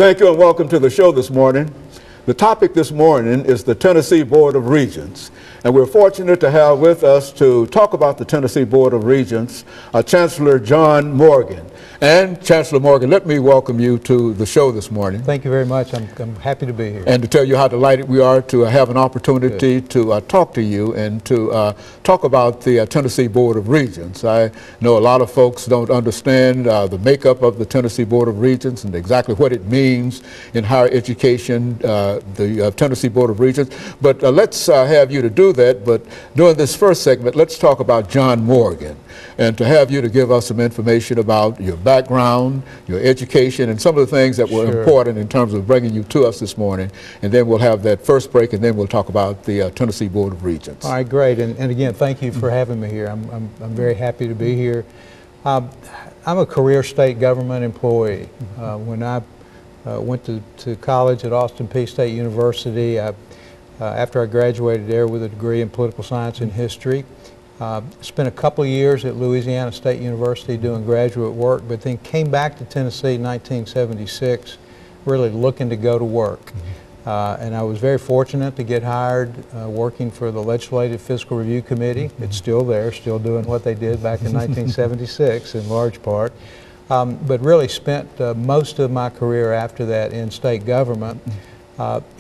Thank you and welcome to the show this morning. The topic this morning is the Tennessee Board of Regents. And we're fortunate to have with us to talk about the Tennessee Board of Regents, Chancellor John Morgan. And Chancellor Morgan, let me welcome you to the show this morning. Thank you very much. I'm happy to be here. And to tell you how delighted we are to have an opportunity to talk to you and to talk about the Tennessee Board of Regents. I know a lot of folks don't understand the makeup of the Tennessee Board of Regents and exactly what it means in higher education, the Tennessee Board of Regents. But let's have you to do that. But during this first segment, let's talk about John Morgan, and to have you to give us some information about your background, your education, and some of the things that were important in terms of bringing you to us this morning. And then we'll have that first break, and then we'll talk about the Tennessee Board of Regents. All right, great. And again, thank you for having me here. I'm very happy to be here. I'm a career state government employee. When I went to college at Austin Peay State University, after I graduated there with a degree in political science and history, spent a couple of years at Louisiana State University doing graduate work, but then came back to Tennessee in 1976, really looking to go to work. And I was very fortunate to get hired working for the Legislative Fiscal Review Committee. It's still there, still doing what they did back in 1976 in large part. But really spent most of my career after that in state government.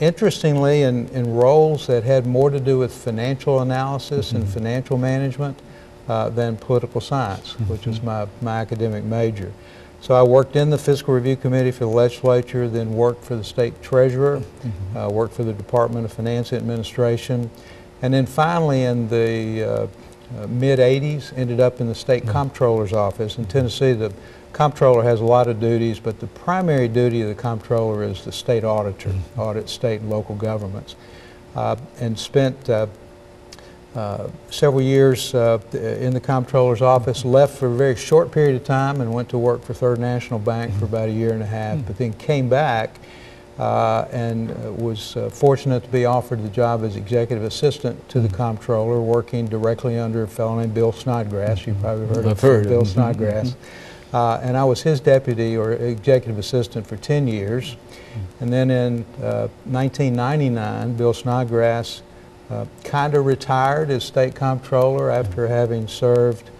Interestingly, in roles that had more to do with financial analysis and financial management than political science, which was my academic major. So I worked in the Fiscal Review Committee for the legislature, then worked for the state treasurer, worked for the Department of Finance Administration, and then finally in the mid-'80s ended up in the state comptroller's office. In Tennessee, the comptroller has a lot of duties, but the primary duty of the comptroller is the state auditor, audit state and local governments, and spent several years in the comptroller's office, left for a very short period of time and went to work for Third National Bank for about a year and a half, but then came back and was fortunate to be offered the job as executive assistant to the comptroller, working directly under a fellow named Bill Snodgrass. You've probably heard of Bill Snodgrass. And I was his deputy or executive assistant for 10 years. And then in 1999, Bill Snodgrass kind of retired as state comptroller after having served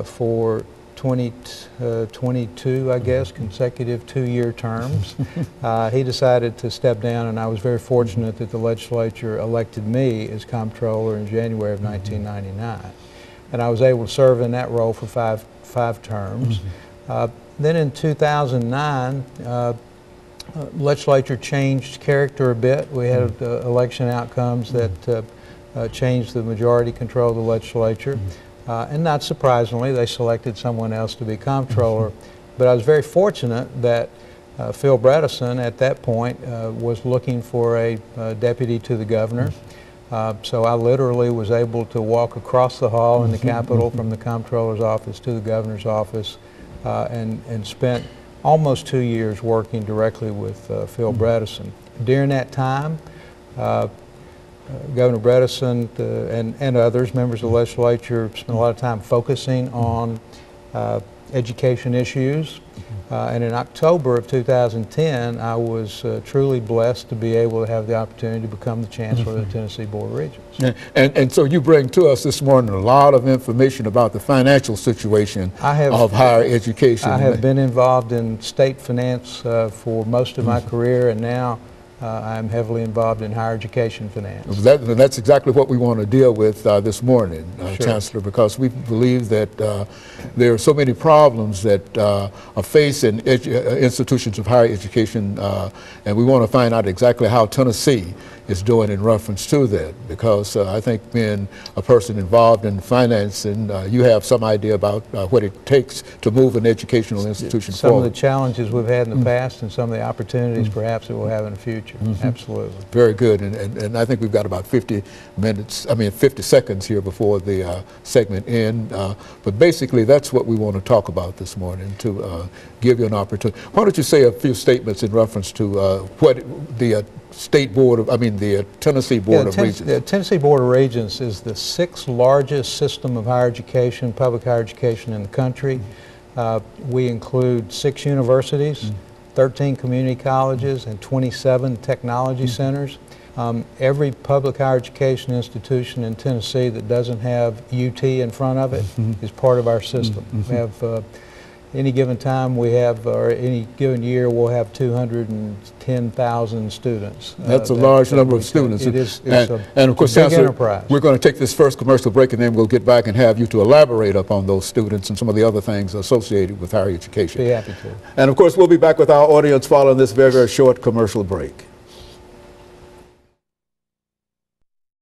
for 22, I guess, consecutive two-year terms. He decided to step down, and I was very fortunate that the legislature elected me as comptroller in January of 1999. And I was able to serve in that role for five terms. Then in 2009, legislature changed character a bit. We had election outcomes that changed the majority control of the legislature. And not surprisingly, they selected someone else to be comptroller. But I was very fortunate that Phil Bredesen at that point was looking for a deputy to the governor. So I literally was able to walk across the hall in the Capitol from the comptroller's office to the governor's office and spent almost 2 years working directly with Phil Bredesen. During that time, Governor Bredesen and others, members of the legislature, spent a lot of time focusing on education issues. And in October of 2010, I was truly blessed to be able to have the opportunity to become the Chancellor of the Tennessee Board of Regents. And so you bring to us this morning a lot of information about the financial situation of higher education. I have been involved in state finance for most of my career, and now I'm heavily involved in higher education finance. That's exactly what we want to deal with this morning, Chancellor, because we believe that there are so many problems that are facing institutions of higher education, and we want to find out exactly how Tennessee is doing in reference to that, because I think being a person involved in finance, and you have some idea about what it takes to move an educational institution forward. Some of the challenges we've had in the past and some of the opportunities perhaps that we'll have in the future. Absolutely. Very good, and I think we've got about 50 seconds here before the segment ends, but basically that's what we want to talk about this morning, to give you an opportunity. Why don't you say a few statements in reference to what the the Tennessee Board of Regents. The Tennessee Board of Regents is the 6th largest system of higher education, public higher education in the country. We include 6 universities, 13 community colleges and 27 technology centers. Every public higher education institution in Tennessee that doesn't have UT in front of it is part of our system. We have, any given time we have, or any given year, we'll have 210,000 students. That's a large number of students. It is, and of course, Chancellor, we're going to take this first commercial break, and then we'll get back and have you to elaborate upon those students and some of the other things associated with higher education. Be happy to. And of course, we'll be back with our audience following this very, very short commercial break.